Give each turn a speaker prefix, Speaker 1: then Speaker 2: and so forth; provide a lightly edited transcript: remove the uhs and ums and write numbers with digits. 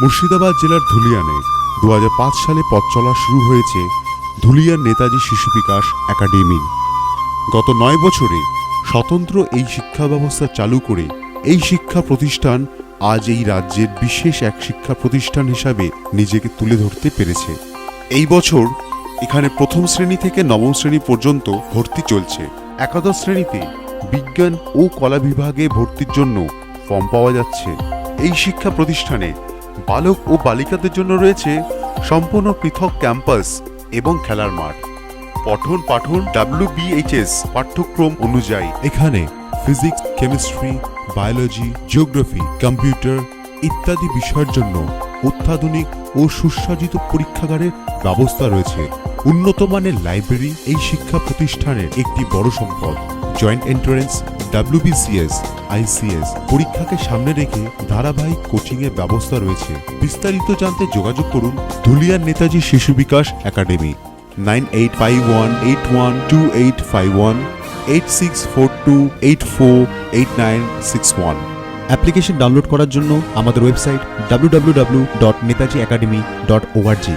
Speaker 1: মুর্শিদাবাদ জেলার ধুলিয়ানে 2005 সালে পথ চলা শুরু হয়েছে ধুলিয়ান নেতাজি শিশু বিকাশ একাডেমি। গত 9 বছরে স্বতন্ত্র এই শিক্ষা ব্যবস্থা চালু করে এই শিক্ষা প্রতিষ্ঠান আজ এই রাজ্যের বিশেষ এক শিক্ষা প্রতিষ্ঠান হিসাবে নিজেকে তুলে ধরতে পেরেছে। এই বছর এখানে প্রথম শ্রেণী থেকে নবম শ্রেণী পর্যন্ত ভর্তি চলছে। একাদশ শ্রেণীতে বিজ্ঞান ও কলা বিভাগে ভর্তির জন্য ফর্ম পাওয়া যাচ্ছে। এই শিক্ষা প্রতিষ্ঠানে বালক ও বালিকাদের জন্য রয়েছে সম্পূর্ণ পৃথক ক্যাম্পাস এবং খেলার মাঠ। পঠন পাঠন WBHS পাঠ্যক্রম অনুযায়ী এখানে physics, chemistry, biology, geography, computer ইত্যাদি বিষয়ের জন্য অত্যাধুনিক ও সুসজ্জিত পরীক্ষাগারের ব্যবস্থা রয়েছে। উন্নত মানের লাইব্রেরি এই শিক্ষা প্রতিষ্ঠানের একটি বড় সম্পদ। জয়েন্ট এন্ট্রান্স, WBCS, ICS পরীক্ষাকে সামনে রেখে ধারাবাহিক কোচিংয়ের ব্যবস্থা রয়েছে। বিস্তারিত জানতে যোগাযোগ করুন ধুলিয়ান নেতাজি শিশু বিকাশ একাডেমি 9851812851 8642848961।
Speaker 2: অ্যাপ্লিকেশন ডাউনলোড করার জন্য আমাদের ওয়েবসাইট www.netajiacademy.org